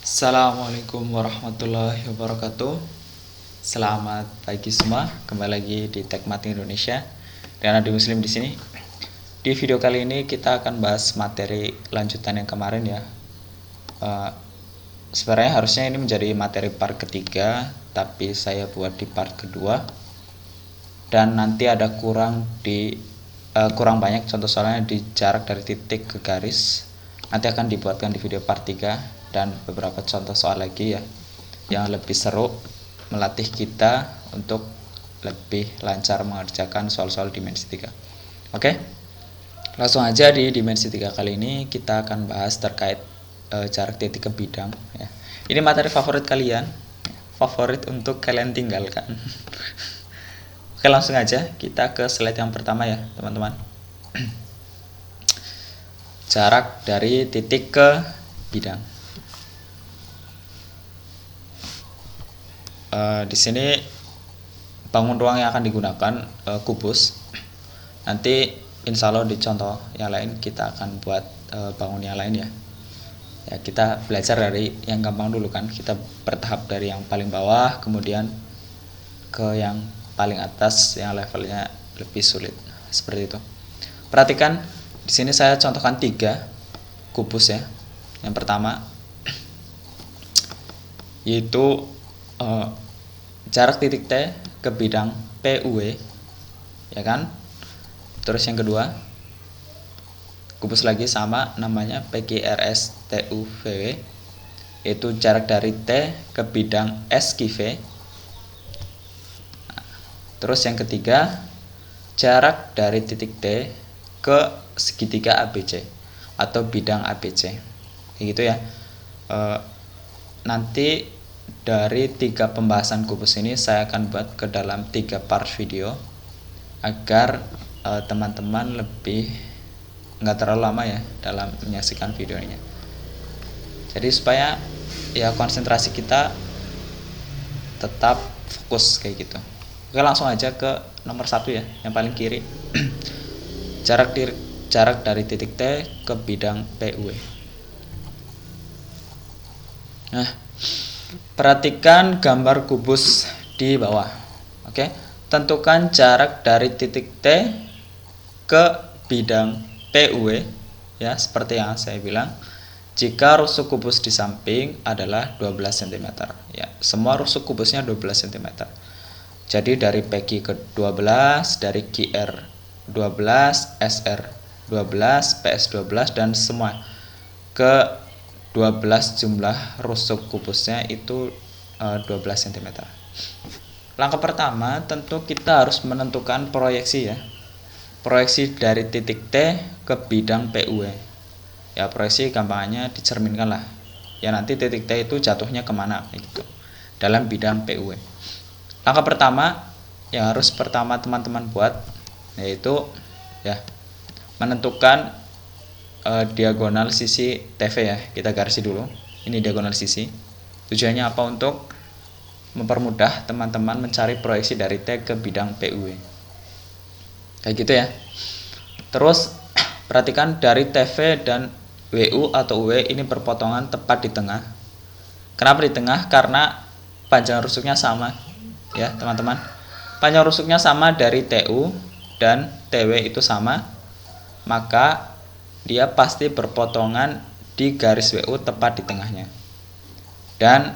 Assalamualaikum warahmatullahi wabarakatuh. Selamat pagi semua. Kembali lagi di Tekmat Indonesia dan Adi Muslim di sini. Di video kali ini kita akan bahas materi lanjutan yang kemarin ya. Sebenarnya harusnya ini menjadi materi part ketiga, tapi saya buat di part kedua. Dan nanti ada kurang banyak contoh soalnya di jarak dari titik ke garis. Nanti akan dibuatkan di video part 3 dan beberapa contoh soal lagi ya yang lebih seru, melatih kita untuk lebih lancar mengerjakan soal-soal dimensi 3. Oke, langsung aja di dimensi 3 kali ini kita akan bahas terkait jarak titik ke bidang ya. Ini materi favorit kalian, favorit untuk kalian tinggalkan. Oke, langsung aja kita ke slide yang pertama ya teman-teman. Jarak dari titik ke bidang. Di sini bangun ruang yang akan digunakan kubus. Nanti insya Allah di contoh yang lain kita akan buat bangun yang lain ya. Ya kita belajar dari yang gampang dulu kan. Kita bertahap dari yang paling bawah kemudian ke yang paling atas yang levelnya lebih sulit. Seperti itu. Perhatikan di sini saya contohkan 3 kubus ya. Yang pertama yaitu jarak titik T ke bidang PUW ya kan. Terus yang kedua kubus lagi sama namanya PQRS TUVW, yaitu jarak dari T ke bidang SQV. Terus yang ketiga jarak dari titik T ke segitiga ABC atau bidang ABC kayak gitu ya. Nanti dari 3 pembahasan kubus ini saya akan buat ke dalam 3 part video agar teman-teman lebih nggak terlalu lama ya dalam menyaksikan videonya. Jadi supaya ya konsentrasi kita tetap fokus kayak gitu. Oke, langsung aja ke nomor 1 ya, yang paling kiri. jarak dari titik T ke bidang PUW. Nah, perhatikan gambar kubus di bawah. Oke, tentukan jarak dari titik T ke bidang PUW ya, seperti yang saya bilang. Jika rusuk kubus di samping adalah 12 cm ya, semua rusuk kubusnya 12 cm. Jadi dari PQ ke 12, dari QR 12, SR 12, PS 12 dan semua ke 12 jumlah rusuk kubusnya itu 12 cm. Langkah pertama tentu kita harus menentukan proyeksi ya. Proyeksi dari titik T ke bidang PUW. Ya proyeksi gampangnya dicerminkan lah. Ya nanti titik T itu jatuhnya kemana gitu dalam bidang PUW. Langkah pertama yang harus teman-teman buat yaitu ya menentukan diagonal sisi TV ya. Kita garisi dulu. Ini diagonal sisi. Tujuannya apa? Untuk mempermudah teman-teman mencari proyeksi dari T ke bidang PUW. Kayak gitu ya. Terus perhatikan dari TV dan WU atau UW ini berpotongan tepat di tengah. Kenapa di tengah? Karena panjang rusuknya sama ya teman-teman. Panjang rusuknya sama dari TU dan TW itu sama, maka dia pasti berpotongan di garis WU tepat di tengahnya. Dan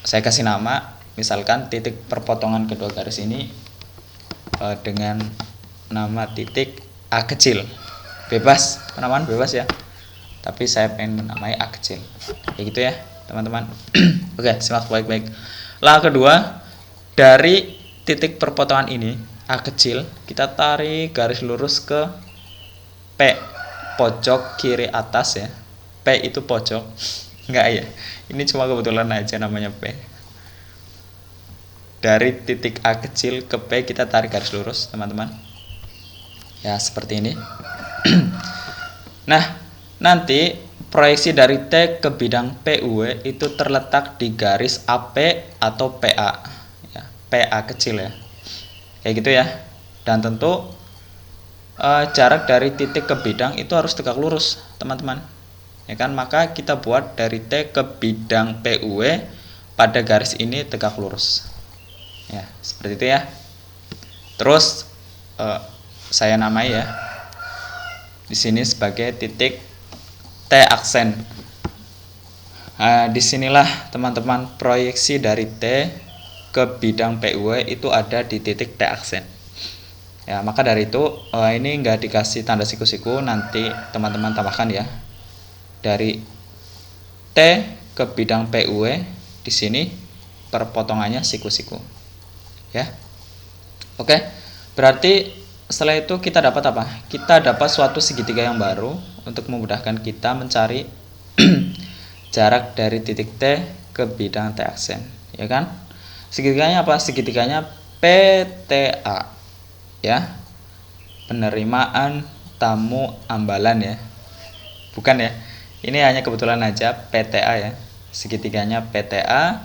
saya kasih nama, misalkan titik perpotongan kedua garis ini dengan nama titik A kecil. Bebas, penamaan bebas ya. Tapi saya pengen menamai A kecil. Kayak gitu ya, teman-teman. Oke, simak baik-baik. Langkah kedua, dari titik perpotongan ini A kecil, kita tarik garis lurus ke P, pojok kiri atas ya. P itu pojok. Enggak ya. Ini cuma kebetulan aja namanya P. Dari titik A kecil ke P kita tarik garis lurus, teman-teman. Ya, seperti ini. Nah, nanti proyeksi dari T ke bidang PUW itu terletak di garis AP atau PA. Ya, PA kecil ya. Kayak gitu ya. Dan tentu jarak dari titik ke bidang itu harus tegak lurus, teman-teman. ya kan? Maka kita buat dari T ke bidang PUW pada garis ini tegak lurus. Ya, seperti itu ya. Terus saya namai ya di sini sebagai titik T aksen. Nah, disinilah teman-teman proyeksi dari T ke bidang PUW itu ada di titik T aksen. Ya, maka dari itu ini nggak dikasih tanda siku-siku, nanti teman-teman tambahkan ya. Dari T ke bidang PUW di sini perpotongannya siku-siku. Ya. Oke. Berarti setelah itu kita dapat apa? Kita dapat suatu segitiga yang baru untuk memudahkan kita mencari jarak dari titik T ke bidang T aksen, ya kan? Segitiganya apa? Segitiganya PTA. Ya. Penerimaan tamu ambalan ya. Bukan ya. Ini hanya kebetulan aja PTA ya. Segitiganya PTA.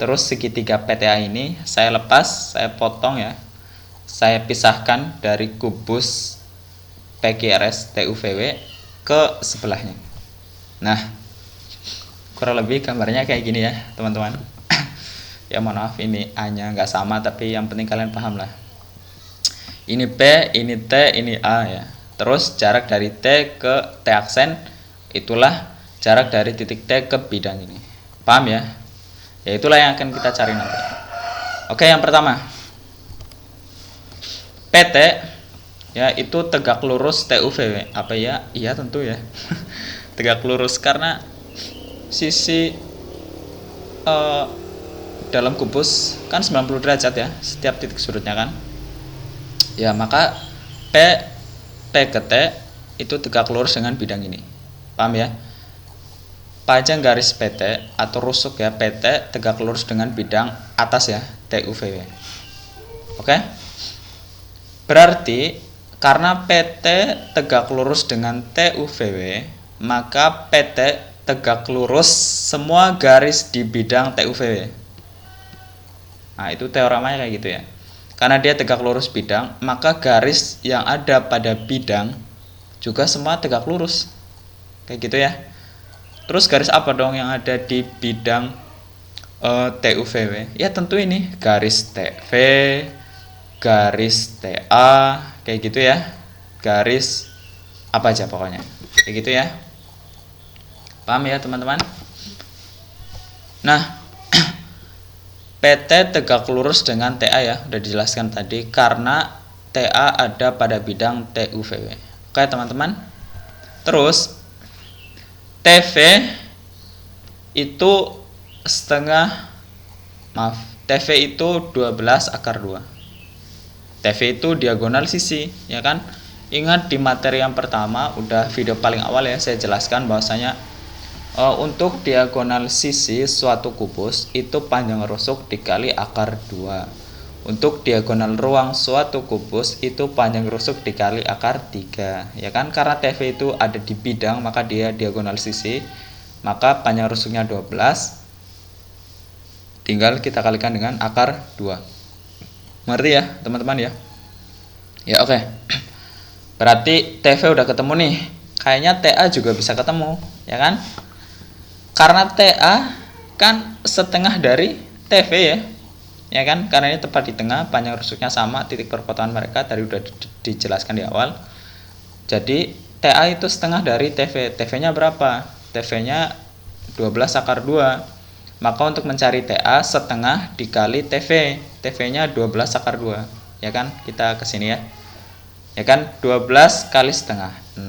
Terus segitiga PTA ini saya lepas, saya potong ya. Saya pisahkan dari kubus PQRS TUVW ke sebelahnya. Nah, kurang lebih gambarnya kayak gini ya teman-teman. Ya mohon maaf ini A-nya nggak sama, tapi yang penting kalian paham lah. Ini P, ini T, ini A ya. Terus jarak dari T ke T aksen itulah jarak dari titik T ke bidang ini. Paham ya? Ya itulah yang akan kita cari nanti. Oke, yang pertama PT ya itu tegak lurus TUVW. Apa ya? Iya tentu ya. Tegak lurus karena sisi dalam kubus kan 90 derajat ya setiap titik sudutnya kan. Ya, maka T ke T itu tegak lurus dengan bidang ini. Paham ya? Panjang garis PT atau rusuk ya PT tegak lurus dengan bidang atas ya TUVW. Oke? Berarti karena PT tegak lurus dengan TUVW, maka PT tegak lurus semua garis di bidang TUVW. Nah, itu teoremanya kayak gitu ya. Karena dia tegak lurus bidang, maka garis yang ada pada bidang juga semua tegak lurus. Kayak gitu ya. Terus garis apa dong yang ada di bidang TUVW? Ya tentu ini garis TV, garis TA, kayak gitu ya. Garis apa aja pokoknya. Kayak gitu ya. Paham ya teman-teman? Nah, PT tegak lurus dengan TA ya, udah dijelaskan tadi karena TA ada pada bidang TUVW. Oke teman-teman. Terus TV itu TV itu 12 akar 2. TV itu diagonal sisi, ya kan? Ingat di materi yang pertama, udah video paling awal ya, saya jelaskan bahwasanya untuk diagonal sisi suatu kubus itu panjang rusuk dikali akar 2. Untuk diagonal ruang suatu kubus itu panjang rusuk dikali akar 3. Ya kan, karena TV itu ada di bidang maka dia diagonal sisi. Maka panjang rusuknya 12. Tinggal kita kalikan dengan akar 2. Mengerti ya teman-teman ya? Ya oke. Berarti TV udah ketemu nih. Kayaknya TA juga bisa ketemu, ya kan? Karena TA kan setengah dari TV ya. Ya kan? Karena ini tepat di tengah, panjang rusuknya sama, titik perpotongan mereka tadi udah dijelaskan di awal. Jadi TA itu setengah dari TV. TV-nya berapa? TV-nya 12 akar 2. Maka untuk mencari TA setengah dikali TV. TV-nya 12 akar 2. Ya kan? Kita ke sini ya. Ya kan? 12 kali setengah 6.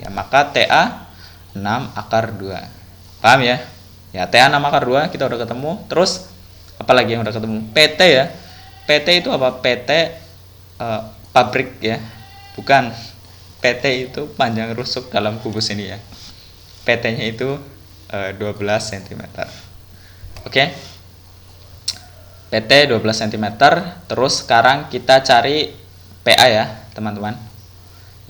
Ya, maka TA 6 akar 2. Paham ya? Ya, TA 6 akar 2 kita udah ketemu. Terus apalagi yang udah ketemu? PT ya. PT itu apa? PT pabrik ya. Bukan. PT itu panjang rusuk dalam kubus ini ya. PT-nya itu 12 cm. Oke. PT 12 cm. Terus sekarang kita cari PA ya, teman-teman.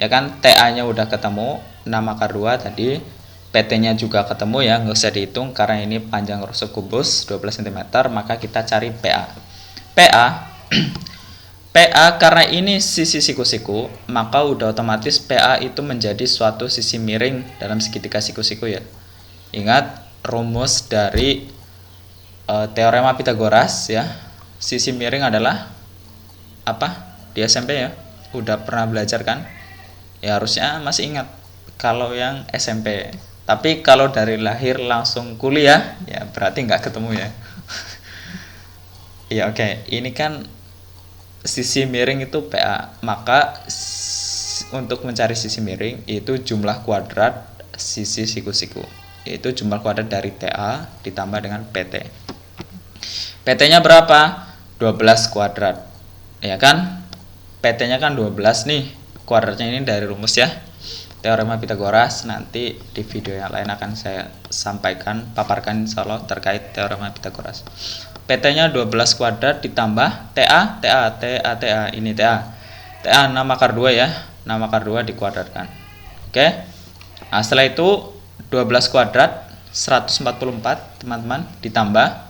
Ya kan, TA-nya udah ketemu 6 akar 2 tadi. PT-nya juga ketemu ya, nggak usah dihitung karena ini panjang rusuk kubus 12 cm, maka kita cari PA. PA PA karena ini sisi siku-siku, maka udah otomatis PA itu menjadi suatu sisi miring dalam segitiga siku-siku ya. Ingat rumus dari teorema Pitagoras ya. Sisi miring adalah apa? Di SMP ya. Udah pernah belajar kan? Ya harusnya masih ingat kalau yang SMP. Tapi kalau dari lahir langsung kuliah, ya berarti nggak ketemu ya. Ya oke. Ini kan sisi miring itu PA, maka untuk mencari sisi miring itu jumlah kuadrat sisi siku-siku, yaitu jumlah kuadrat dari TA ditambah dengan PT. PT nya berapa? 12 kuadrat ya kan, PT nya kan 12 nih, kuadratnya ini dari rumus ya teorema Pitagoras. Nanti di video yang lain akan saya sampaikan, paparkan insyaallah terkait teorema Pitagoras. PT-nya 12 kuadrat ditambah TA, ini TA. TA 6 akar 2 ya. 6 akar 2 dikuadratkan. Oke. Nah, setelah itu 12 kuadrat 144, teman-teman, ditambah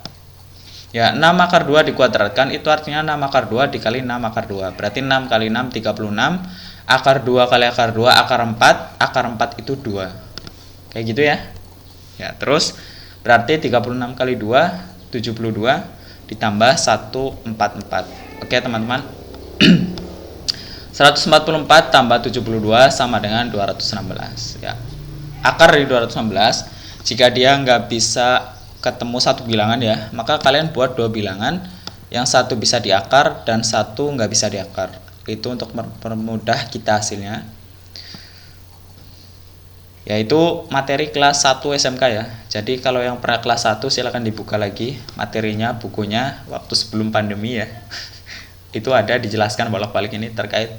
ya 6 akar 2 dikuadratkan, itu artinya 6 akar 2 dikali 6 akar 2. Berarti 6 kali 6 36. Akar 2 kali akar 2 akar 4. Akar 4 itu 2. Kayak gitu ya. Ya, terus berarti 36 kali 2 72 ditambah 144. Oke teman-teman. 144 tambah 72 sama dengan 216 ya. Akar dari 216, jika dia nggak bisa ketemu satu bilangan ya, maka kalian buat dua bilangan, yang satu bisa diakar dan satu nggak bisa diakar. Itu untuk mempermudah kita hasilnya, yaitu materi kelas 1 SMK ya. Jadi kalau yang pernah kelas 1 silahkan dibuka lagi materinya, bukunya waktu sebelum pandemi ya. Itu ada dijelaskan bolak-balik ini terkait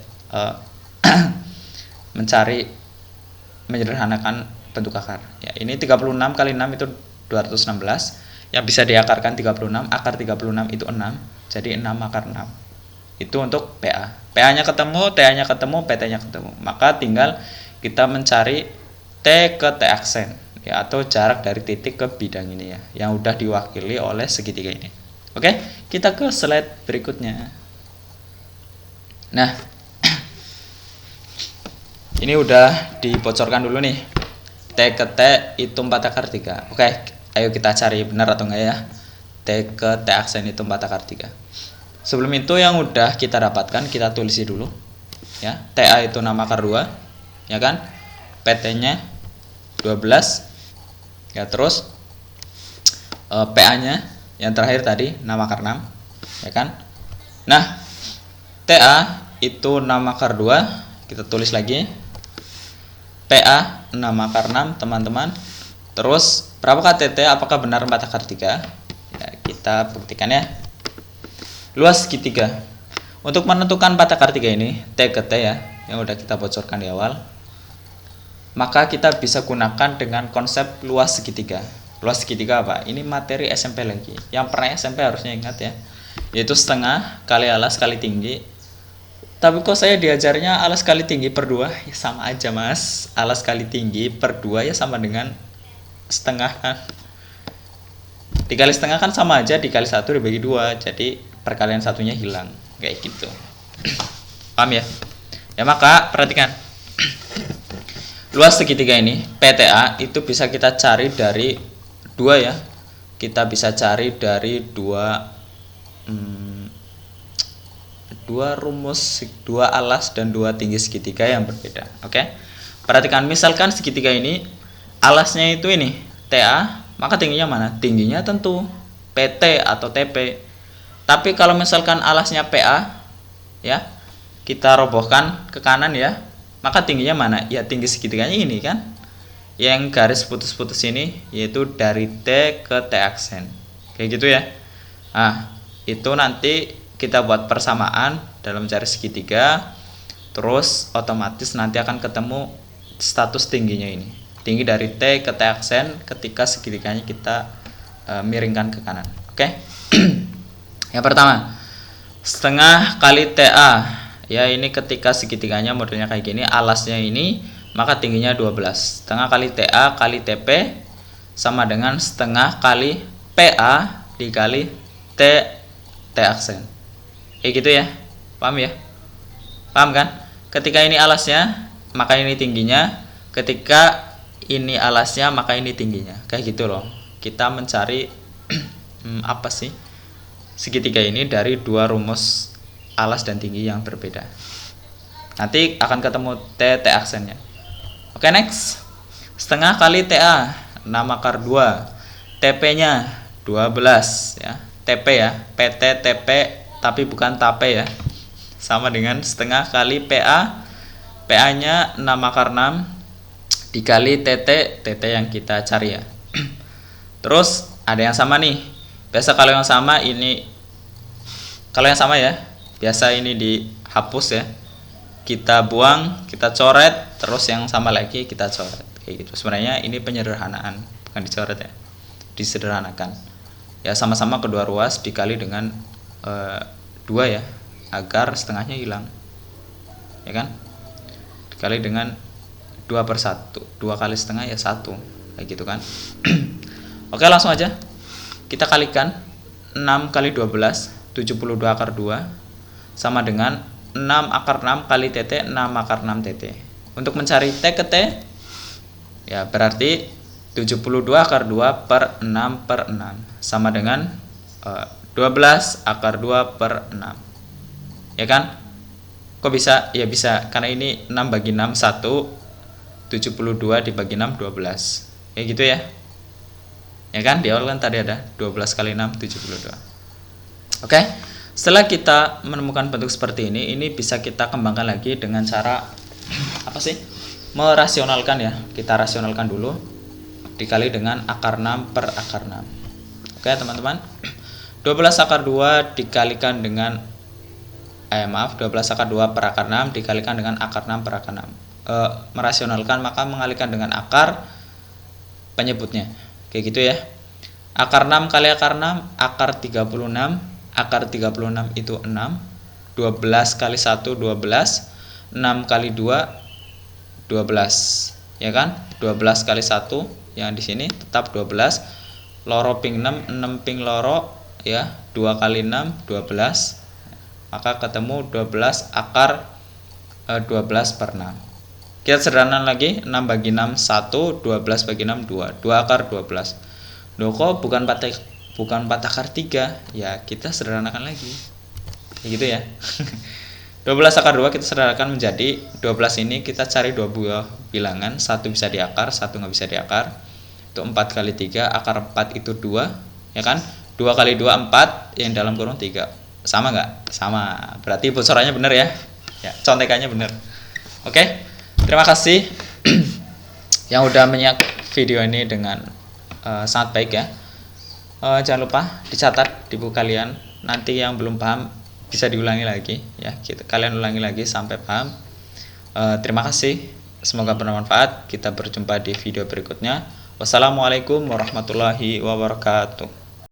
menyederhanakan bentuk akar. Ya, ini 36 kali 6 itu 216. Yang bisa diakarkan 36, akar 36 itu 6. Jadi 6 akar 6. Itu untuk PA. PA-nya ketemu, TA-nya ketemu, PT-nya ketemu. Maka tinggal kita mencari T ke T aksen ya, atau jarak dari titik ke bidang ini ya, yang udah diwakili oleh segitiga ini. Oke, kita ke slide berikutnya. Nah, ini udah dibocorkan dulu nih. T ke T itu 4 akar 3. Oke, ayo kita cari benar atau enggak ya. T ke T aksen itu 4 akar 3. Sebelum itu yang udah kita dapatkan kita tulisi dulu ya. TA itu 6 akar 2 ya kan, PT-nya 12 ya, terus PA-nya yang terakhir tadi 6 akar 6 ya kan. Nah, TA itu 6 akar 2, kita tulis lagi. PA 6 akar 6 teman-teman. Terus berapakah TT? Apakah benar 4 akar 3? Ya, kita buktikan ya. Luas segitiga. Untuk menentukan 4 akar 3 ini, T ke T ya, yang udah kita bocorkan di awal, maka kita bisa gunakan dengan konsep luas segitiga. Luas segitiga apa? Ini materi SMP lagi. Yang pernah SMP harusnya ingat ya. Yaitu setengah kali alas kali tinggi. Tapi kok saya diajarnya alas kali tinggi per 2? Ya sama aja mas. Alas kali tinggi per 2 ya sama dengan setengah kan. Dikali setengah kan sama aja, dikali 1 dibagi 2. Jadi perkalian satunya hilang. Kayak gitu. Paham ya? Ya maka perhatikan. Luas segitiga ini, PTA, itu bisa kita cari dari 2 ya. Kita bisa cari dari dua rumus, 2 alas dan 2 tinggi segitiga yang berbeda. Oke. Perhatikan, misalkan segitiga ini alasnya itu ini TA, maka tingginya mana? Tingginya tentu PT atau TP. Tapi kalau misalkan alasnya PA ya, kita robohkan ke kanan ya, maka tingginya mana? Ya tinggi segitiganya ini kan, yang garis putus-putus ini, yaitu dari T ke T aksen. Kayak gitu ya. Nah, itu nanti kita buat persamaan dalam mencari segitiga. Terus otomatis nanti akan ketemu status tingginya ini. Tinggi dari T ke T aksen ketika segitiganya kita miringkan ke kanan. Oke. Yang pertama, setengah kali TA. Ya, ini ketika segitiganya modelnya kayak gini, alasnya ini, maka tingginya 12. Setengah kali TA kali TP sama dengan setengah kali PA dikali T aksen. Kayak gitu ya. Paham ya? Paham kan? Ketika ini alasnya, maka ini tingginya. Ketika ini alasnya, maka ini tingginya. Kayak gitu loh. Kita mencari apa sih segitiga ini dari dua rumus alas dan tinggi yang berbeda. Nanti akan ketemu T aksennya. Oke, next. Setengah kali TA 6 akar 2. TP-nya 12 ya. TP ya, PT TP tapi bukan tape ya. Sama dengan setengah kali PA. PA-nya 6 akar 6 dikali TT yang kita cari ya. Terus ada yang sama nih. Biasa kalau yang sama ini, kalau yang sama ya, biasa ini dihapus ya. Kita buang, kita coret, terus yang sama lagi kita coret. Kayak gitu. Sebenarnya ini penyederhanaan, bukan dicoret ya. Disederhanakan. Ya sama-sama kedua ruas dikali dengan 2 ya, agar setengahnya hilang. Ya kan? Dikali dengan 2/1. 2 kali setengah ya 1. Kayak gitu kan. Oke, langsung aja. Kita kalikan 6 kali 12, 72 akar 2 sama dengan 6 akar 6 kali TT, 6 akar 6 TT. Untuk mencari T ke T, ya berarti 72 akar 2 per 6 per 6 sama dengan 12 akar 2 per 6. Ya kan? Kok bisa? Ya bisa, karena ini 6 bagi 6 1, 72 dibagi 6 12. Kayak gitu ya. Ya kan? Di awal kan tadi ada 12 kali 6 72. Oke. Setelah kita menemukan bentuk seperti ini bisa kita kembangkan lagi dengan cara apa sih? Merasionalkan ya. Kita rasionalkan dulu dikali dengan akar 6 per akar 6. Oke, teman-teman. 12 akar 2 dikalikan dengan 12 akar 2 per akar 6 dikalikan dengan akar 6 per akar 6. Merasionalkan maka mengalihkan dengan akar penyebutnya. Kayak gitu ya. Akar 6 kali akar 6 akar 36. Akar 36 itu 6. 12 kali 1 12. 6 kali 2 12. Ya kan? 12 kali 1 yang di sini tetap 12. Loro ping 6, 6 ping loro ya. 2 kali 6 12. Maka ketemu 12 akar 12 per 6. Kita sederhanakan lagi. 6 bagi 6 1, 12 bagi 6 2. 2 akar 12. Loh kok bukan 4 akar 3, ya kita sederhanakan lagi. Kayak gitu ya. 12 akar 2 kita sederhanakan menjadi 12 ini kita cari dua buah bilangan, satu bisa diakar, satu nggak bisa diakar. Itu 4 kali 3, akar 4 itu 2, ya kan? 2 kali 2 4, yang dalam kurung 3. Sama nggak? Sama. Berarti bocorannya benar ya. Ya, contekannya benar. Oke. Terima kasih yang udah menyimak video ini dengan sangat baik ya. Jangan lupa dicatat di buku kalian. Nanti yang belum paham bisa diulangi lagi ya. Kalian ulangi lagi sampai paham. Terima kasih. Semoga bermanfaat. Kita berjumpa di video berikutnya. Wassalamualaikum warahmatullahi wabarakatuh.